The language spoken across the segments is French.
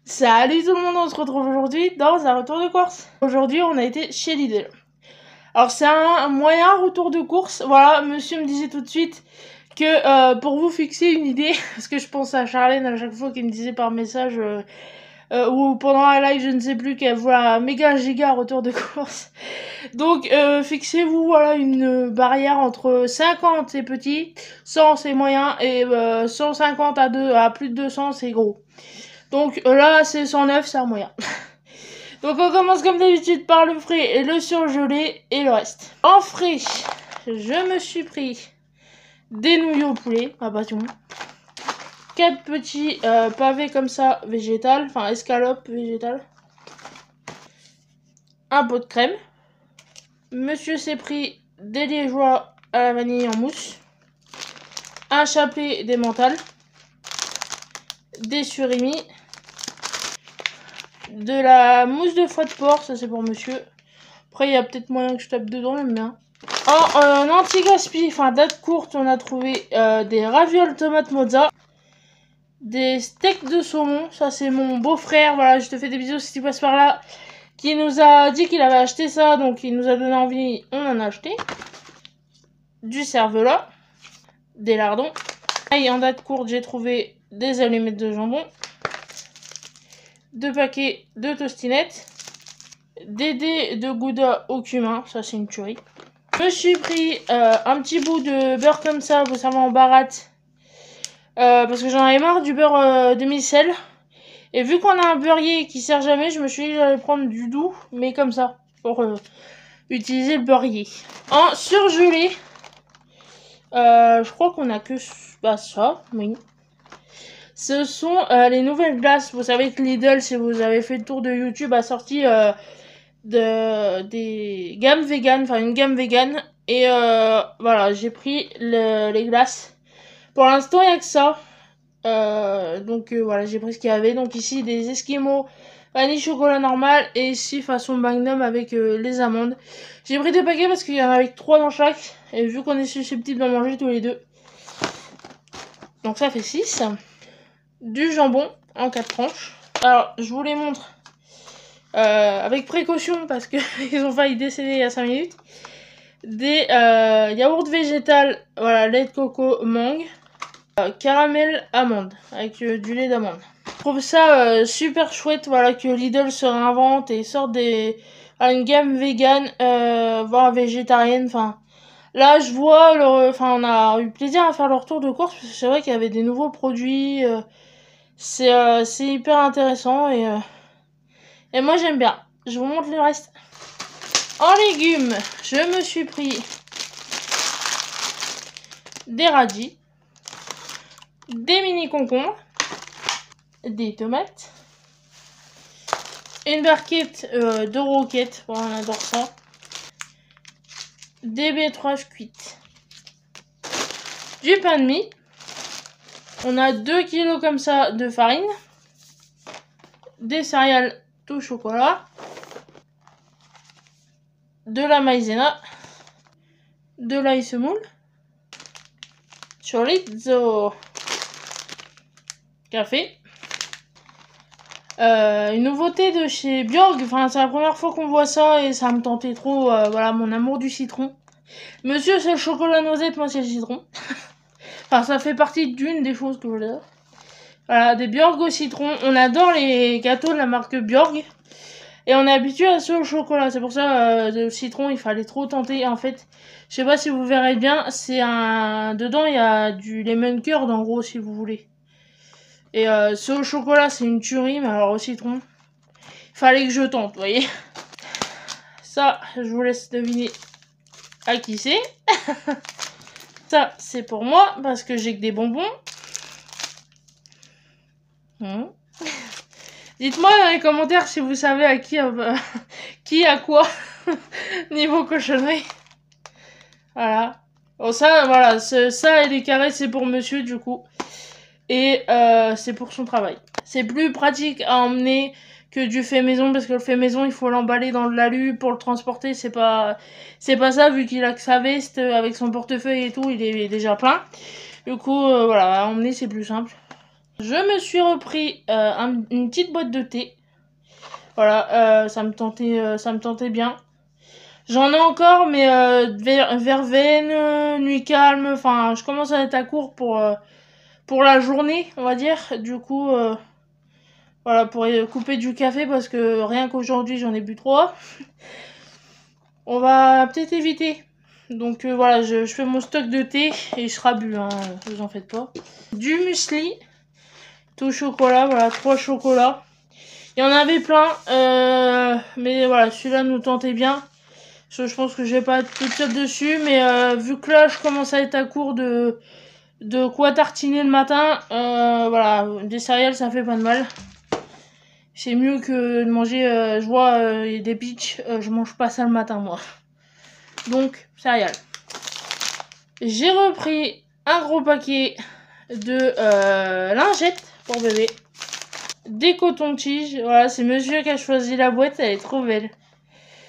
Salut tout le monde, on se retrouve aujourd'hui dans un retour de course. Aujourd'hui, on a été chez Lidl. Alors, c'est un moyen retour de course. Voilà, monsieur me disait tout de suite que pour vous fixer une idée, parce que je pense à Charlène à chaque fois qu'il me disait par message ou pendant un live, je ne sais plus, qu'elle voit un méga giga retour de course. Donc, fixez-vous voilà une barrière entre 50 c'est petit, 100 c'est moyen et 150 à plus de 200 c'est gros. Donc là, c'est 109, c'est un moyen. Donc on commence comme d'habitude par le frais et le surgelé et le reste. En frais, je me suis pris des nouilles au poulet, ma passion. 4 petits pavés comme ça, végétal, enfin escalope végétale. Un pot de crème. Monsieur s'est pris des liégeois à la vanille en mousse. Un chapelet d'emmental. Des surimi. De la mousse de foie de porc, ça c'est pour monsieur. Après, il y a peut-être moyen que je tape dedans, j'aime bien. En anti-gaspi, enfin date courte, on a trouvé des ravioles tomates mozza. Des steaks de saumon, ça c'est mon beau-frère, voilà, je te fais des bisous si tu passes par là. Qui nous a dit qu'il avait acheté ça, donc il nous a donné envie, on en a acheté. Du cervelas. Des lardons. Et en date courte, j'ai trouvé des allumettes de jambon. 2 paquets de tostinettes. Des dés de gouda au cumin, ça c'est une tuerie. Je me suis pris un petit bout de beurre comme ça, vous savez, en baratte. Parce que j'en avais marre du beurre demi-sel. Et vu qu'on a un beurrier qui sert jamais, je me suis dit que j'allais prendre du doux, mais comme ça, pour utiliser le beurrier. En surgelé, je crois qu'on a que ça, oui. Ce sont les nouvelles glaces. Vous savez que Lidl, si vous avez fait le tour de YouTube, a sorti des gammes vegan, enfin une gamme vegan. Et voilà, j'ai pris les glaces. Pour l'instant, il n'y a que ça. Donc voilà, j'ai pris ce qu'il y avait. Donc ici, des Esquimaux vanille chocolat normal. Et ici, façon Magnum avec les amandes. J'ai pris 2 paquets parce qu'il y en avait 3 dans chaque. Et vu qu'on est susceptible d'en manger tous les deux. Donc ça fait 6. Du jambon en 4 tranches. Alors, je vous les montre avec précaution parce qu'ils ont failli décéder il y a 5 minutes. Des yaourts végétal, voilà, lait de coco, mangue, caramel, amande, avec du lait d'amande. Je trouve ça super chouette, voilà, que Lidl se réinvente et sort une gamme vegan, voire végétarienne, enfin. Là, je vois, on a eu plaisir à faire leur tour de course, parce que c'est vrai qu'il y avait des nouveaux produits, c'est hyper intéressant, et moi j'aime bien. Je vous montre le reste. En légumes, je me suis pris des radis, des mini concombres, des tomates, une barquette de roquettes, bon, on adore ça, des betteraves cuites, du pain de mie, on a 2 kilos comme ça de farine, des céréales tout chocolat, de la maïzena, de l'ail semoule, chorizo, café, une nouveauté de chez Björg, enfin c'est la première fois qu'on voit ça et ça me tentait trop, voilà, mon amour du citron. Monsieur c'est le chocolat noisette, moi c'est le citron. Enfin ça fait partie d'une des choses que j'adore. Voilà, des Björg au citron, on adore les gâteaux de la marque Björg. Et on est habitué à ce chocolat, c'est pour ça le citron il fallait trop tenter. En fait, je sais pas si vous verrez bien, c'est dedans il y a du lemon curd en gros si vous voulez. Et ce au chocolat c'est une tuerie, mais alors au citron, il fallait que je tente, vous voyez. Ça, je vous laisse deviner à qui c'est. Ça, c'est pour moi, parce que j'ai que des bonbons. Dites-moi dans les commentaires si vous savez à qui a quoi niveau cochonnerie. Voilà. Bon, ça, voilà, ça et les carrés, c'est pour monsieur, du coup. Et c'est pour son travail. C'est plus pratique à emmener que du fait maison, parce que le fait maison, il faut l'emballer dans le lalu pour le transporter. C'est pas ça, vu qu'il a que sa veste avec son portefeuille et tout, il est déjà plein. Du coup, voilà, à emmener, c'est plus simple. Je me suis repris une petite boîte de thé. Voilà, ça me tentait bien. J'en ai encore, mais verveine, nuit calme, enfin, je commence à être à court pour la journée, on va dire. Du coup, voilà, pour couper du café, parce que rien qu'aujourd'hui, j'en ai bu 3. On va peut-être éviter. Donc voilà, je fais mon stock de thé et il sera bu, hein, vous en faites pas. Du muesli, tout chocolat, voilà, 3 chocolats. Il y en avait plein, mais voilà, celui-là nous tentait bien. Je pense que je vais pas être toute seule dessus, mais vu que là je commence à être à court de quoi tartiner le matin, voilà, des céréales ça fait pas de mal. C'est mieux que de manger, je vois des peach, je mange pas ça le matin moi. Donc, céréales. J'ai repris un gros paquet de lingettes pour bébé. Des cotons-tiges, voilà, c'est monsieur qui a choisi la boîte, elle est trop belle.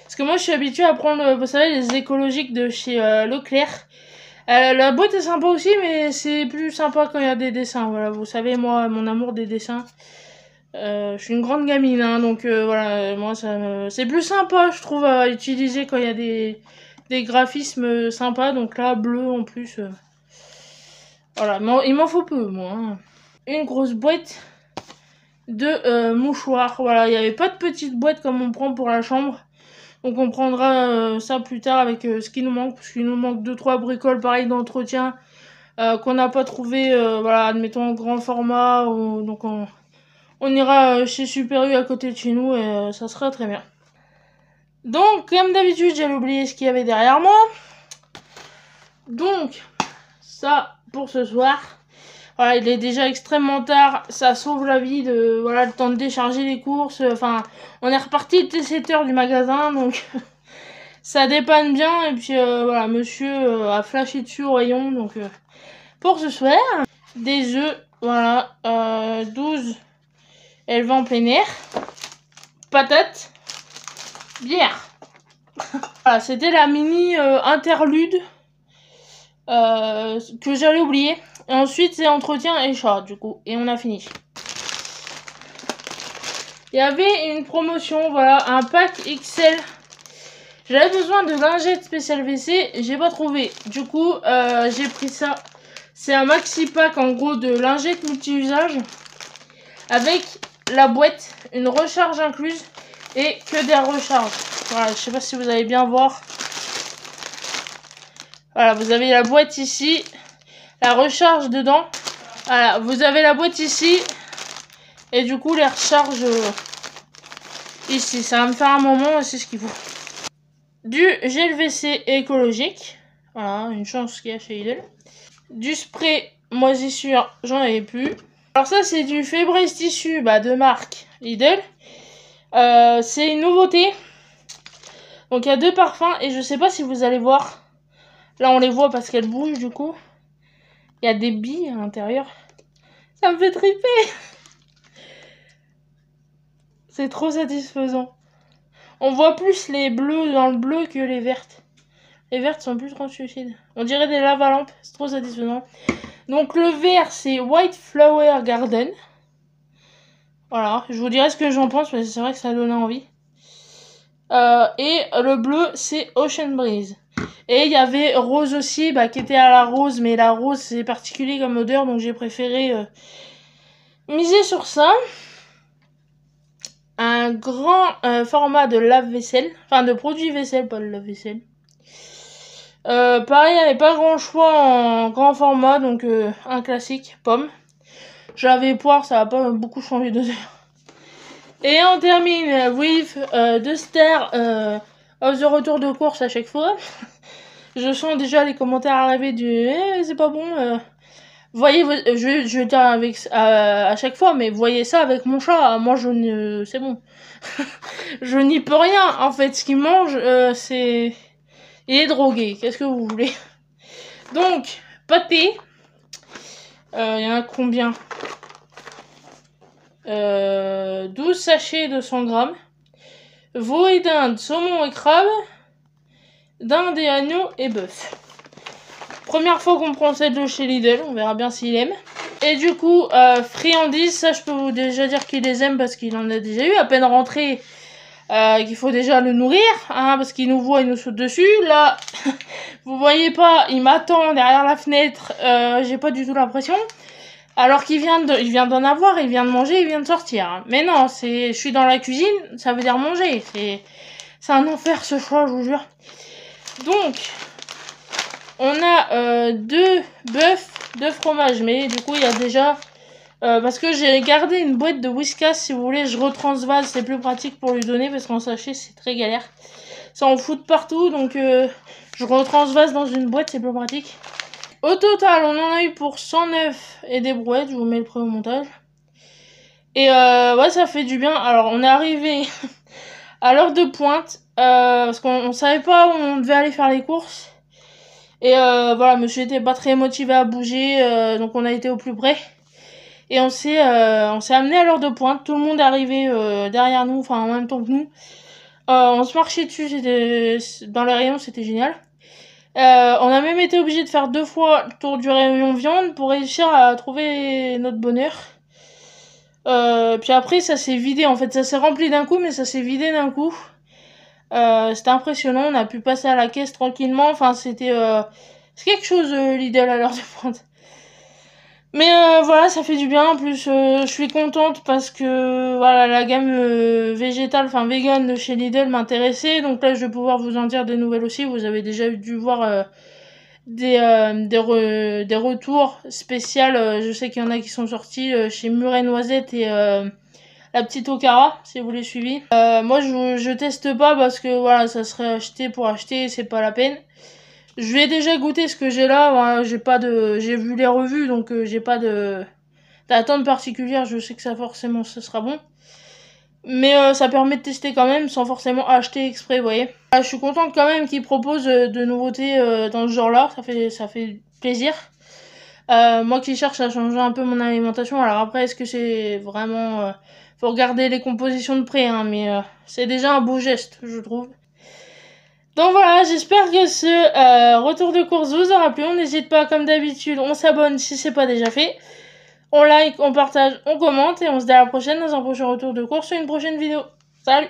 Parce que moi je suis habituée à prendre, vous savez, les écologiques de chez Leclerc. La boîte est sympa aussi, mais c'est plus sympa quand il y a des dessins. Voilà, vous savez, moi, mon amour des dessins. Je suis une grande gamine, hein, donc voilà, moi, c'est plus sympa, je trouve, à utiliser quand il y a des graphismes sympas. Donc là, bleu en plus. Voilà, il m'en faut peu, moi. Hein. Une grosse boîte de mouchoirs. Voilà, il n'y avait pas de petite boîte comme on prend pour la chambre. Donc on prendra ça plus tard avec ce qui nous manque, parce qu'il nous manque 2-3 bricoles pareil d'entretien qu'on n'a pas trouvé, voilà, admettons en grand format, donc on ira chez Super U à côté de chez nous et ça sera très bien. Donc comme d'habitude j'allais oublier ce qu'il y avait derrière moi. Donc ça pour ce soir. Voilà, il est déjà extrêmement tard, ça sauve la vie de, voilà, le temps de décharger les courses, enfin, on est reparti dès 7h du magasin, donc ça dépanne bien, et puis voilà, monsieur a flashé dessus au rayon, donc pour ce soir, des œufs, voilà, 12 élevés en plein air, patates, bière. Voilà, c'était la mini interlude que j'allais oublier. Et ensuite, c'est entretien et chat, du coup. Et on a fini. Il y avait une promotion, voilà, un pack XL. J'avais besoin de lingettes spécial WC, j'ai pas trouvé. Du coup, j'ai pris ça. C'est un maxi pack, en gros, de lingettes multi-usage. Avec la boîte, une recharge incluse et que des recharges. Voilà, je sais pas si vous allez bien voir. Voilà, vous avez la boîte ici. La recharge dedans. Voilà, vous avez la boîte ici. Et du coup, les recharges ici. Ça va me faire un moment, c'est ce qu'il faut. Du gel WC écologique. Voilà, une chance qu'il y a chez Lidl. Du spray moisissure, j'en avais plus. Alors ça, c'est du Febreze Tissu de marque Lidl. C'est une nouveauté. Donc il y a 2 parfums et je sais pas si vous allez voir. Là, on les voit parce qu'elles bougent du coup. Il y a des billes à l'intérieur. Ça me fait triper. C'est trop satisfaisant. On voit plus les bleus dans le bleu que les vertes. Les vertes sont plus translucides. On dirait des lavalampes. C'est trop satisfaisant. Donc le vert, c'est White Flower Garden. Voilà. Je vous dirai ce que j'en pense, mais c'est vrai que ça donne envie. Et le bleu, c'est Ocean Breeze. Et il y avait rose aussi, qui était à la rose. Mais la rose, c'est particulier comme odeur. Donc j'ai préféré miser sur ça. Un grand format de lave-vaisselle. Enfin, de produit vaisselle, pas de lave-vaisselle. Pareil, il n'y avait pas grand choix en grand format. Donc un classique, pomme. J'avais poire, ça n'a pas beaucoup changé d'odeur. Et on termine with 2 stars of the retour de course à chaque fois. Je sens déjà les commentaires arriver du c'est pas bon. Voyez, je vais dire avec à chaque fois, mais voyez ça avec mon chat. Moi, c'est bon. Je n'y peux rien. En fait, ce qu'il mange, c'est, il est drogué. Qu'est-ce que vous voulez? Donc, pâté. Il y en a combien? 12 sachets de 100 grammes. Veau et dinde, saumon et crabe. Dinde et agneau et bœuf. Première fois qu'on prend celle de chez Lidl, on verra bien s'il aime. Et du coup, friandises, ça je peux vous déjà dire qu'il les aime parce qu'il en a déjà eu. À peine rentré, qu'il faut déjà le nourrir, hein, parce qu'il nous voit, il nous saute dessus. Là, vous voyez pas, il m'attend derrière la fenêtre, j'ai pas du tout l'impression. Alors qu'il vient d'en avoir, il vient de manger, il vient de sortir. Mais non, je suis dans la cuisine, ça veut dire manger. C'est un enfer ce choix, je vous jure. Donc, on a 2 bœufs, 2 fromages, mais du coup il y a déjà... parce que j'ai gardé une boîte de Whiskas, si vous voulez, je retransvase, c'est plus pratique pour lui donner, parce qu'en sachet c'est très galère. Ça en fout de partout, donc je retransvase dans une boîte, c'est plus pratique. Au total, on en a eu pour 109 et des brouettes, je vous mets le prêt au montage. Et ouais, ça fait du bien. Alors, on est arrivé à l'heure de pointe, parce qu'on savait pas où on devait aller faire les courses. Et voilà, monsieur était pas très motivé à bouger, donc on a été au plus près. Et on s'est amené à l'heure de pointe. Tout le monde est arrivé derrière nous, enfin en même temps que nous. On se marchait dessus, dans les rayons, c'était génial. On a même été obligé de faire 2 fois le tour du rayon viande pour réussir à trouver notre bonheur. Puis après, ça s'est vidé. En fait, ça s'est rempli d'un coup, mais ça s'est vidé d'un coup. C'était impressionnant. On a pu passer à la caisse tranquillement. Enfin, c'est quelque chose, Lidl à l'heure de pointe. Mais voilà, ça fait du bien. En plus, je suis contente parce que voilà, la gamme végétale, enfin vegan de chez Lidl m'intéressait. Donc là, je vais pouvoir vous en dire des nouvelles aussi. Vous avez déjà dû voir des retours spéciaux. Je sais qu'il y en a qui sont sortis chez Muret Noisette et la petite Okara, si vous les suivez. Moi, je teste pas parce que voilà, ça serait acheté pour acheter, c'est pas la peine. Je vais déjà goûter ce que j'ai là. Voilà, j'ai vu les revues, donc j'ai pas d'attente particulière. Je sais que ça forcément, ce sera bon. Mais ça permet de tester quand même sans forcément acheter exprès, vous voyez. Je suis contente quand même qu'ils proposent de nouveautés dans ce genre-là. Ça fait plaisir. Moi qui cherche à changer un peu mon alimentation. Alors après, est-ce que c'est vraiment... faut regarder les compositions de près, hein, mais c'est déjà un beau geste, je trouve. Donc voilà, j'espère que ce retour de course vous aura plu. On n'hésite pas, comme d'habitude, on s'abonne si c'est pas déjà fait. On like, on partage, on commente et on se dit à la prochaine dans un prochain retour de course ou une prochaine vidéo. Salut!